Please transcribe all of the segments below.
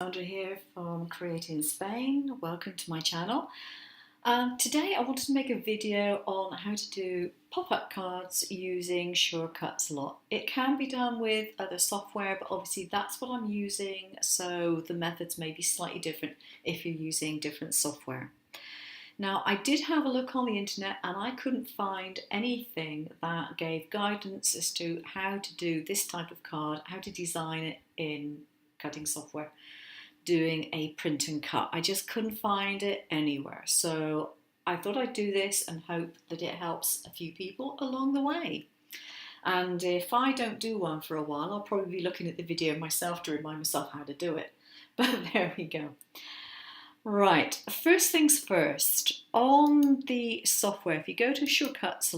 Sandra here from Creating Spain. Welcome to my channel. Today I wanted to make a video on how to do pop-up cards using Surecuts. It can be done with other software, but obviously that's what I'm using, so the methods may be slightly different if you're using different software. Now, I did have a look on the internet and I couldn't find anything that gave guidance as to how to do this type of card, how to design it in cutting software, doing a print and cut. I just couldn't find it anywhere. So I thought I'd do this and hope that it helps a few people along the way. And if I don't do one for a while, I'll probably be looking at the video myself to remind myself how to do it. But there we go. Right, first things first, on the software, if you go to Surecuts,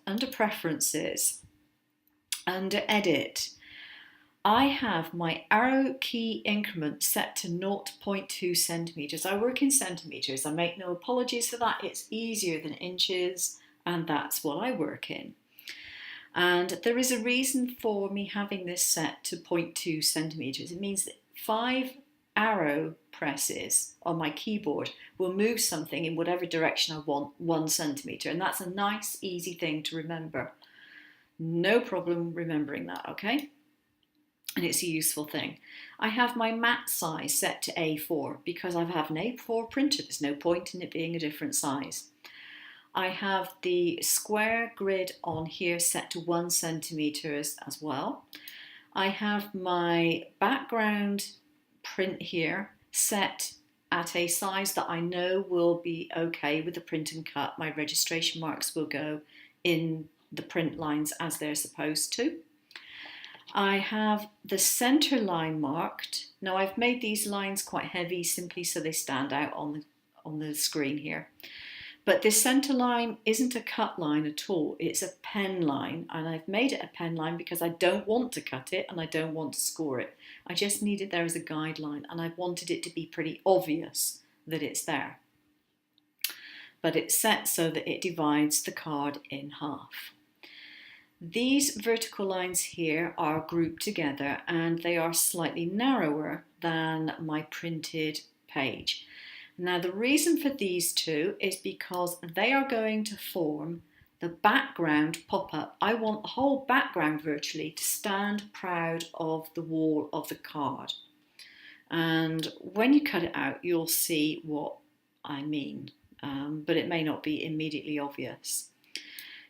under Preferences, under Edit, I have my arrow key increment set to 0.2 centimeters. I work in centimeters. I make no apologies for that. It's easier than inches, and that's what I work in. And there is a reason for me having this set to 0.2 centimeters. It means that 5 arrow presses on my keyboard will move something in whatever direction I want 1 centimeter, and that's a nice, easy thing to remember. No problem remembering that, okay? And it's a useful thing. I have my mat size set to A4 because I have an A4 printer. There's no point in it being a different size. I have the square grid on here set to 1 centimeter as well. I have my background print here set at a size that I know will be okay with the print and cut. My registration marks will go in the print lines as they're supposed to. I have the center line marked. Now I've made these lines quite heavy simply so they stand out on the screen here. But this center line isn't a cut line at all. It's a pen line, and I've made it a pen line because I don't want to cut it and I don't want to score it. I just need it there as a guideline, and I wanted it to be pretty obvious that it's there. But it's set so that it divides the card in half. These vertical lines here are grouped together and they are slightly narrower than my printed page. Now the reason for these two is because they are going to form the background pop-up. I want the whole background virtually to stand proud of the wall of the card. And when you cut it out, you'll see what I mean, but it may not be immediately obvious.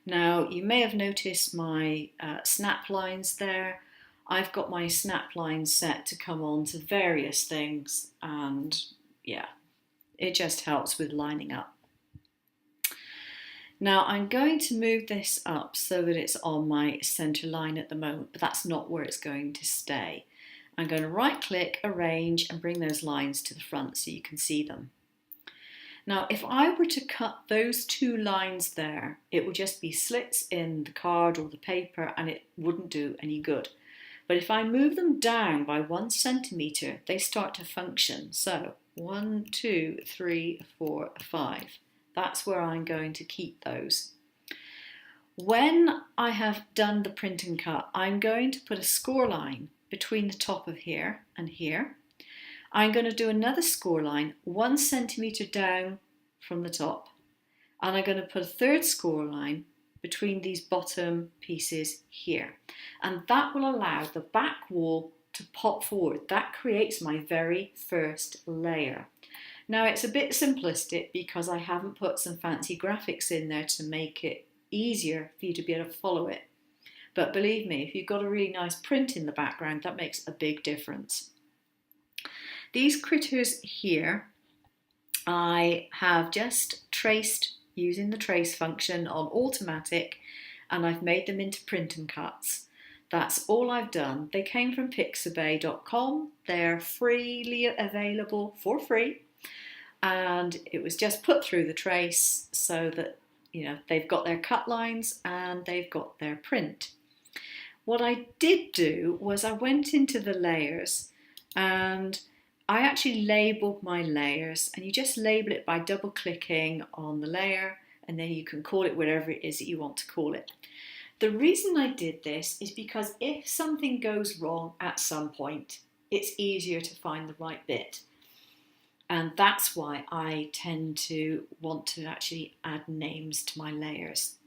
Now you may have noticed my snap lines there. I've got my snap lines set to come on to various things, and yeah, it just helps with lining up. Now I'm going to move this up so that it's on my center line at the moment, but that's not where it's going to stay. I'm going to right click, arrange, and bring those lines to the front so you can see them. Now if I were to cut those 2 lines there, it would just be slits in the card or the paper and it wouldn't do any good. But if I move them down by 1 centimeter, they start to function. So 1, 2, 3, 4, 5. That's where I'm going to keep those. When I have done the print and cut, I'm going to put a score line between the top of here and here. I'm going to do another score line 1 centimeter down from the top. And I'm going to put a third score line between these bottom pieces here, and that will allow the back wall to pop forward. That creates my very first layer. Now it's a bit simplistic because I haven't put some fancy graphics in there to make it easier for you to be able to follow it, but believe me, if you've got a really nice print in the background, that makes a big difference. These critters here I have just traced using the trace function on automatic, and I've made them into print and cuts. That's all I've done. They came from pixabay.com. They're freely available for free, and it was just put through the trace so that they've got their cut lines and they've got their print. What I did do was I went into the layers and I actually labelled my layers, and you just label it by double clicking on the layer, and then you can call it whatever it is that you want to call it. The reason I did this is because if something goes wrong at some point, it's easier to find the right bit. And that's why I tend to want to actually add names to my layers.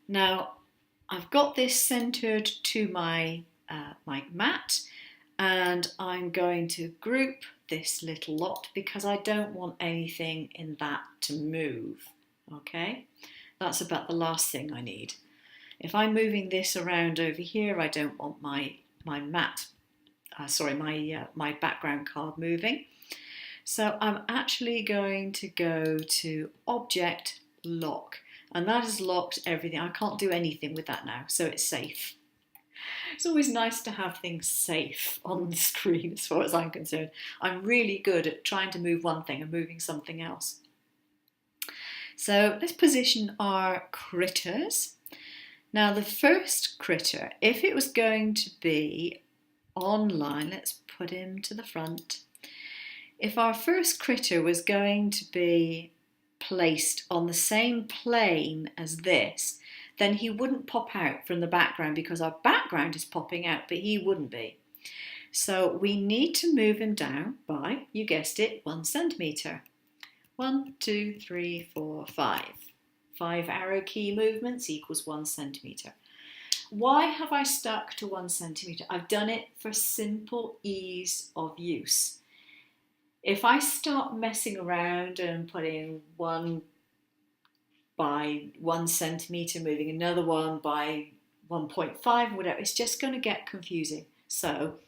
Now, I've got this centered to my mat, and I'm going to group this little lot because I don't want anything in that to move. Okay, that's about the last thing I need. If I'm moving this around over here, I don't want my background card moving. So I'm actually going to go to Object Lock, and that has locked everything. I can't do anything with that now, so it's safe. It's always nice to have things safe on the screen as far as I'm concerned. I'm really good at trying to move one thing and moving something else. So let's position our critters. Now the first critter, if it was going to be online, let's put him to the front. If our first critter was going to be placed on the same plane as this, then he wouldn't pop out from the background because our background is popping out, but he wouldn't be. So we need to move him down by, you guessed it, 1 centimetre. 1, 2, 3, 4, 5. 5 arrow key movements equals 1 centimetre. Why have I stuck to 1 centimetre? I've done it for simple ease of use. If I start messing around and putting 1 by 1 centimetre, moving another one by 1.5, whatever, it's just going to get confusing. So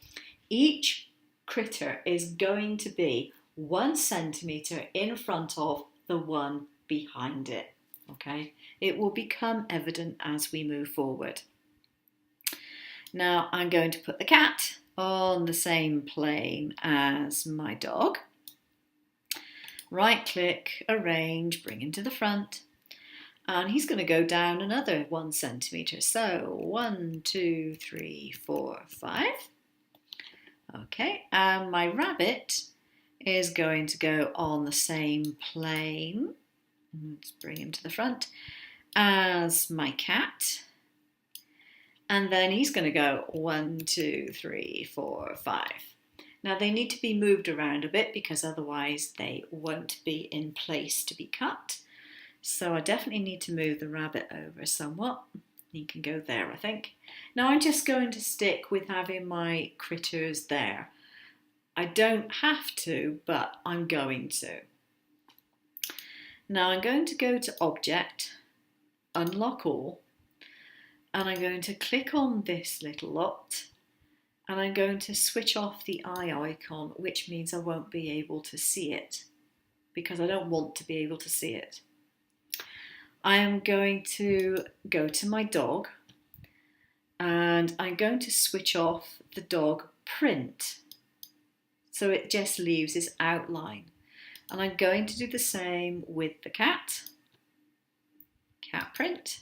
each critter is going to be 1 centimetre in front of the one behind it. Okay, it will become evident as we move forward. Now I'm going to put the cat on the same plane as my dog. Right click, arrange, bring him to the front. And he's going to go down another 1 centimetre. So 1, 2, 3, 4, 5. Okay, and my rabbit is going to go on the same plane. Let's bring him to the front as my cat. And then he's going to go 1, 2, 3, 4, 5. Now they need to be moved around a bit because otherwise they won't be in place to be cut. So I definitely need to move the rabbit over somewhat. He can go there, I think. Now I'm just going to stick with having my critters there. I don't have to, but I'm going to. Now I'm going to go to Object, Unlock All, and I'm going to click on this little lot, and I'm going to switch off the eye icon, which means I won't be able to see it, because I don't want to be able to see it. I am going to go to my dog, and I'm going to switch off the dog print, so it just leaves this outline. And I'm going to do the same with the cat print,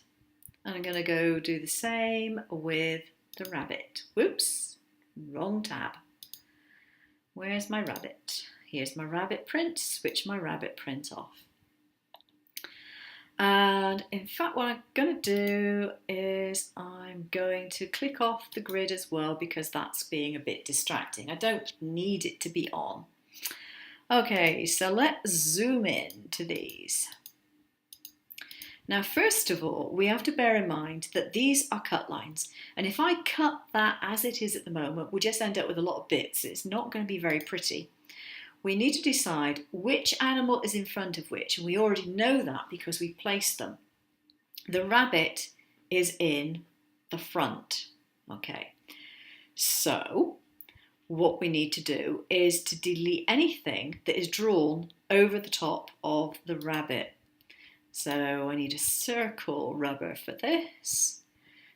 and I'm going to go do the same with the rabbit. Whoops, wrong tab. Where's my rabbit? Here's my rabbit print, switch my rabbit print off. And in fact what I'm going to do is I'm going to click off the grid as well because that's being a bit distracting. I don't need it to be on. Okay, so let's zoom in to these. Now, first of all, we have to bear in mind that these are cut lines. And if I cut that as it is at the moment, we'll just end up with a lot of bits. It's not going to be very pretty. We need to decide which animal is in front of which. And we already know that because we placed them. The rabbit is in the front. Okay, so what we need to do is to delete anything that is drawn over the top of the rabbit. So I need a circle rubber for this,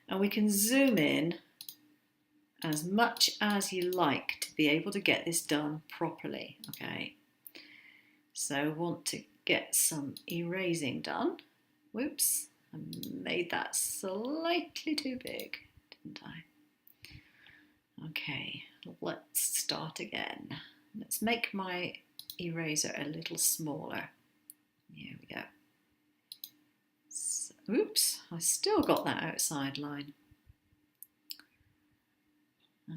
and we can zoom in as much as you like to be able to get this done properly. Okay, so I want to get some erasing done. Whoops, I made that slightly too big, didn't I? Okay, let's start again. Let's make my eraser a little smaller. Here we go. So, oops, I still got that outside line.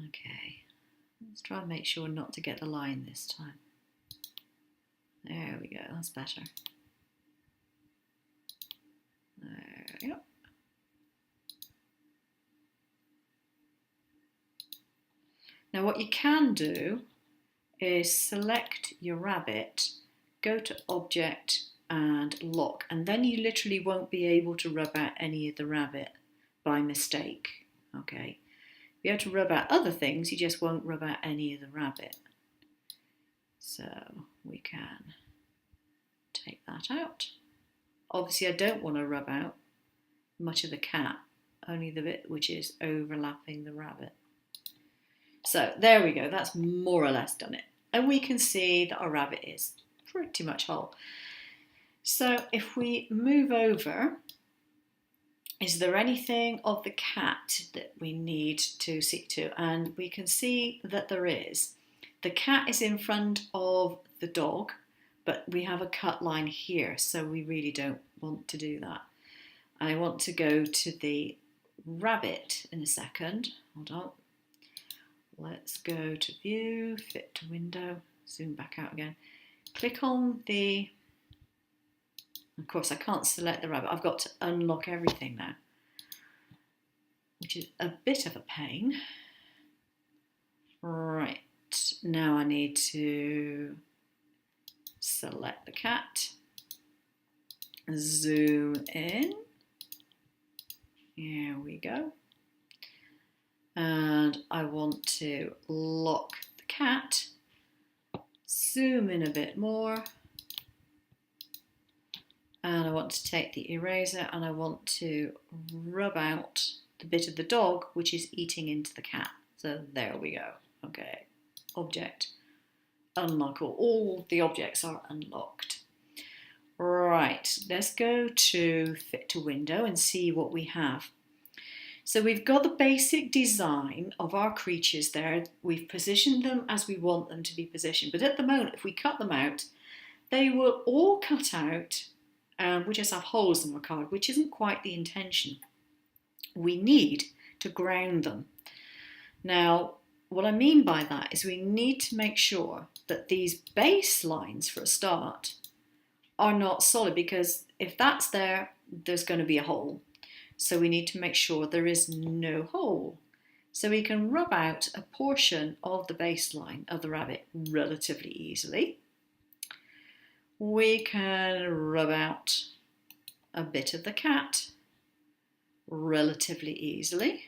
Okay, Let's try and make sure not to get the line this time. There we go, that's better. There we go. Now what you can do is select your rabbit, go to Object and Lock, and then you literally won't be able to rub out any of the rabbit by mistake. Okay, you'll be able to rub out other things, you just won't rub out any of the rabbit. So we can take that out. Obviously I don't want to rub out much of the cat, only the bit which is overlapping the rabbit. So there we go, that's more or less done it. And we can see that our rabbit is pretty much whole. So if we move over, is there anything of the cat that we need to see to? And we can see that there is. The cat is in front of the dog, but we have a cut line here, so we really don't want to do that. I want to go to the rabbit in a second. Hold on. Let's go to View, Fit to Window, zoom back out again. Click on the, of course I can't select the rabbit, I've got to unlock everything now, which is a bit of a pain. Right, now I need to select the cat, zoom in, here we go. And I want to lock the cat, zoom in a bit more, and I want to take the eraser and I want to rub out the bit of the dog which is eating into the cat. So there we go. Okay, Object, unlock all the objects are unlocked. Right, let's go to Fit to Window and see what we have. So we've got the basic design of our creatures there. We've positioned them as we want them to be positioned. But at the moment, if we cut them out, they will all cut out. We just have holes in our card, which isn't quite the intention. We need to ground them. Now, what I mean by that is we need to make sure that these base lines, for a start, are not solid, because if that's there, there's going to be a hole. So we need to make sure there is no hole. So we can rub out a portion of the baseline of the rabbit relatively easily. We can rub out a bit of the cat relatively easily.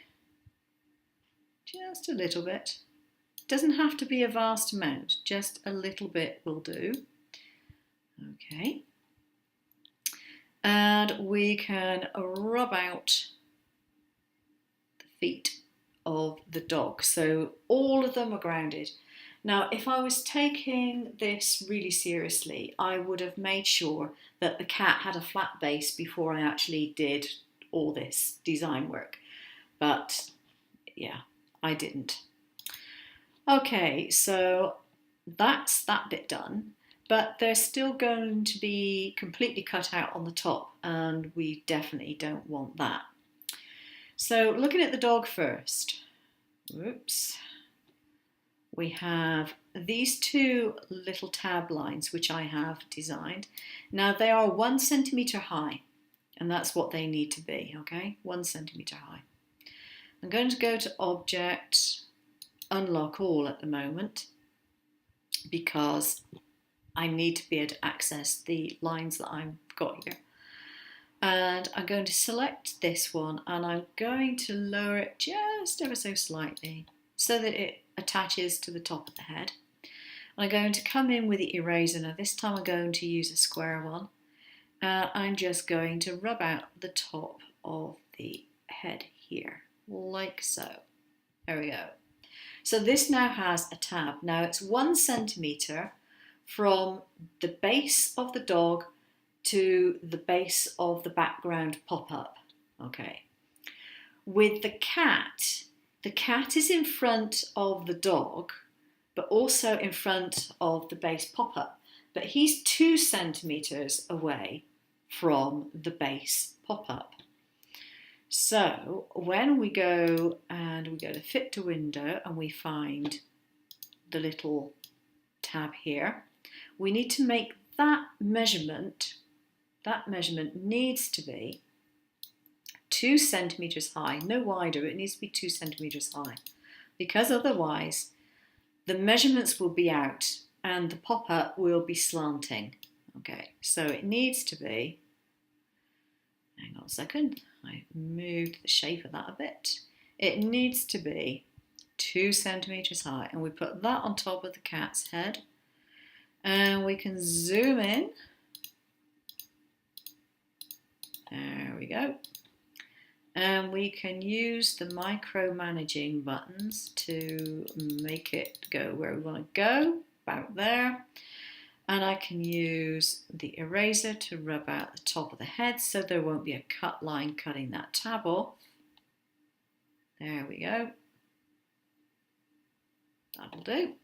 Just a little bit. Doesn't have to be a vast amount, just a little bit will do. Okay. And we can rub out the feet of the dog. So all of them are grounded. Now, if I was taking this really seriously, I would have made sure that the cat had a flat base before I actually did all this design work. But yeah, I didn't. Okay, so that's that bit done. But they're still going to be completely cut out on the top, and we definitely don't want that. So looking at the dog first, whoops, we have these two little tab lines which I have designed. Now they are 1 centimetre high, and that's what they need to be, okay? 1 centimetre high. I'm going to go to Object, Unlock All at the moment, because I need to be able to access the lines that I've got here. And I'm going to select this one, and I'm going to lower it just ever so slightly so that it attaches to the top of the head. I'm going to come in with the eraser. Now this time I'm going to use a square one. I'm just going to rub out the top of the head here, like so. There we go. So this now has a tab. Now it's 1 centimetre from the base of the dog to the base of the background pop-up. Okay. With the cat is in front of the dog, but also in front of the base pop-up. But he's 2 centimetres away from the base pop-up. So when we go to Fit to Window and we find the little tab here, we need to make that measurement needs to be 2 centimeters high, no wider, it needs to be 2 centimeters high, because otherwise the measurements will be out and the pop-up will be slanting. Okay, so it needs to be, hang on a second, I moved the shape of that a bit. It needs to be 2 centimeters high, and we put that on top of the cat's head, and we can zoom in. There we go. And we can use the micromanaging buttons to make it go where we want to go, about there. And I can use the eraser to rub out the top of the head so there won't be a cut line cutting that tab off. There we go. That'll do.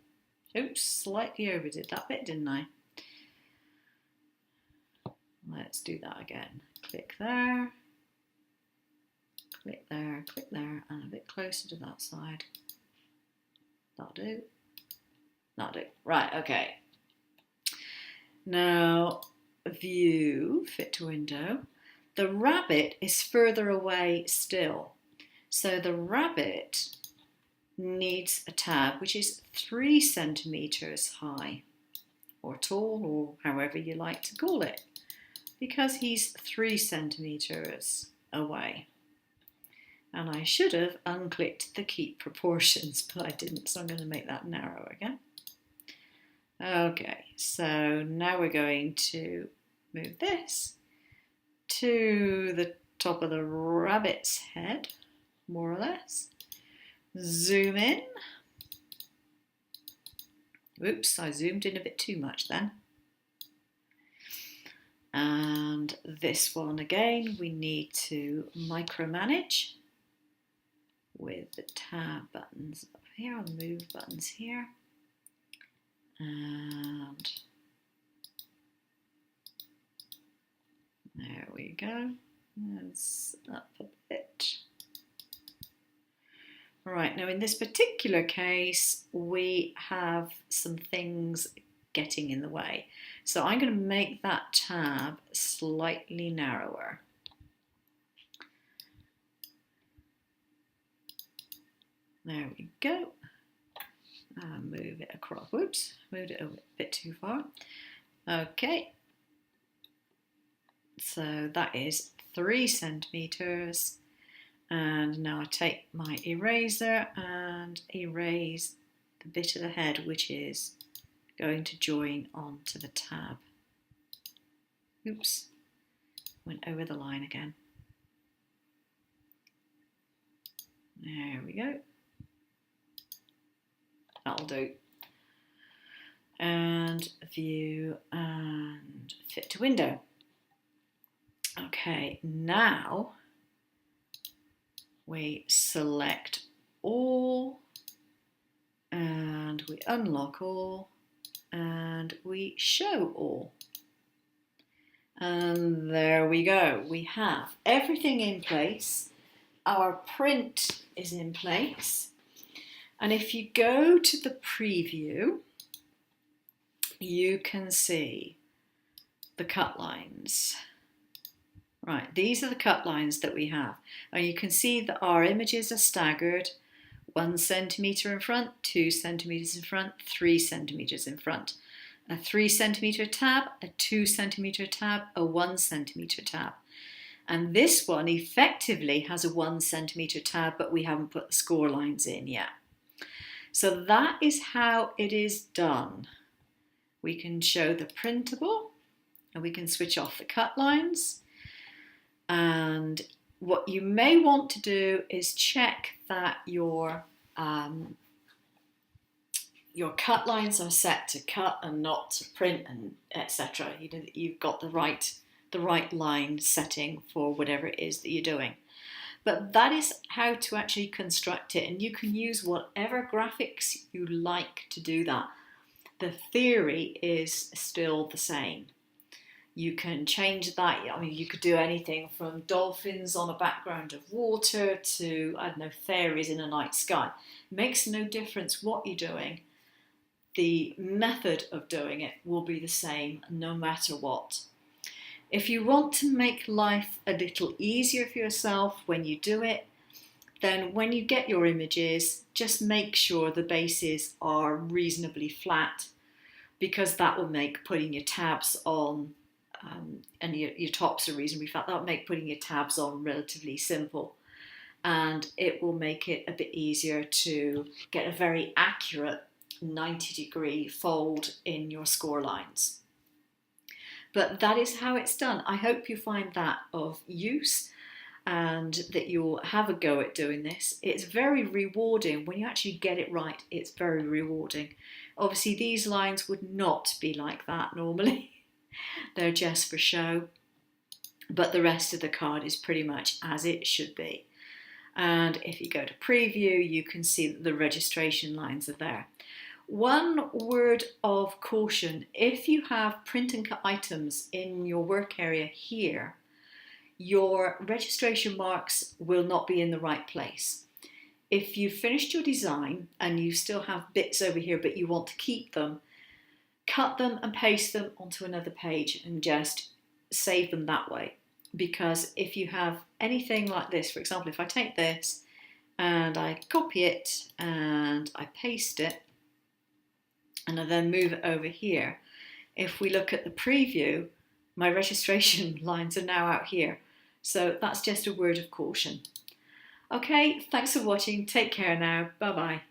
Oops, slightly overdid that bit, didn't I? Let's do that again. Click there, click there, and a bit closer to that side. That'll do. That'll do. Right, okay. Now, view, fit to window. The rabbit is further away still. So the rabbit needs a tab which is 3 centimeters high, or tall, or however you like to call it, because he's 3 centimeters away. And I should have unclicked the keep proportions, but I didn't, so I'm going to make that narrow again. Okay, so now we're going to move this to the top of the rabbit's head, more or less. Zoom in. Oops, I zoomed in a bit too much then. And this one again, we need to micromanage with the tab buttons up here, or the move buttons here. And there we go. That's up a bit. Right, now in this particular case, we have some things getting in the way. So I'm going to make that tab slightly narrower. There we go. And move it across. Whoops, moved it a bit too far. Okay. So that is 3 centimeters. And now I take my eraser and erase the bit of the head which is going to join onto the tab. Oops, went over the line again. There we go. That'll do. And view and fit to window. Okay, now we select all and we unlock all and we show all. And there we go. We have everything in place. Our print is in place. And if you go to the preview, you can see the cut lines. Right, these are the cut lines that we have. And you can see that our images are staggered. 1 centimetre in front, 2 centimetres in front, 3 centimetres in front. A 3 centimetre tab, a 2 centimetre tab, a 1 centimetre tab. And this one effectively has a 1 centimetre tab, but we haven't put the score lines in yet. So that is how it is done. We can show the printable and we can switch off the cut lines. And what you may want to do is check that your cut lines are set to cut and not to print, and etc. You know that you've got the right line setting for whatever it is that you're doing. But that is how to actually construct it, and you can use whatever graphics you like to do that. The theory is still the same. You can change that. I mean, you could do anything from dolphins on a background of water to, I don't know, fairies in a night sky. It makes no difference what you're doing. the method of doing it will be the same no matter what. If you want to make life a little easier for yourself when you do it, then when you get your images, just make sure the bases are reasonably flat, because that will make putting your tabs on and your tops are reasonably flat. That will make putting your tabs on relatively simple, and it will make it a bit easier to get a very accurate 90-degree fold in your score lines. But that is how it's done. I hope you find that of use and that you'll have a go at doing this. It's very rewarding when you actually get it right. It's very rewarding. Obviously, these lines would not be like that normally. They're just for show, but the rest of the card is pretty much as it should be. And if you go to preview, you can see that the registration lines are there. One word of caution: if you have print and cut items in your work area here, your registration marks will not be in the right place. If you've finished your design and you still have bits over here but you want to keep them, cut them and paste them onto another page and just save them that way. Because if you have anything like this, for example, if I take this and I copy it and I paste it and I then move it over here, if we look at the preview, my registration lines are now out here. So that's just a word of caution. Okay, thanks for watching. Take care now. Bye bye.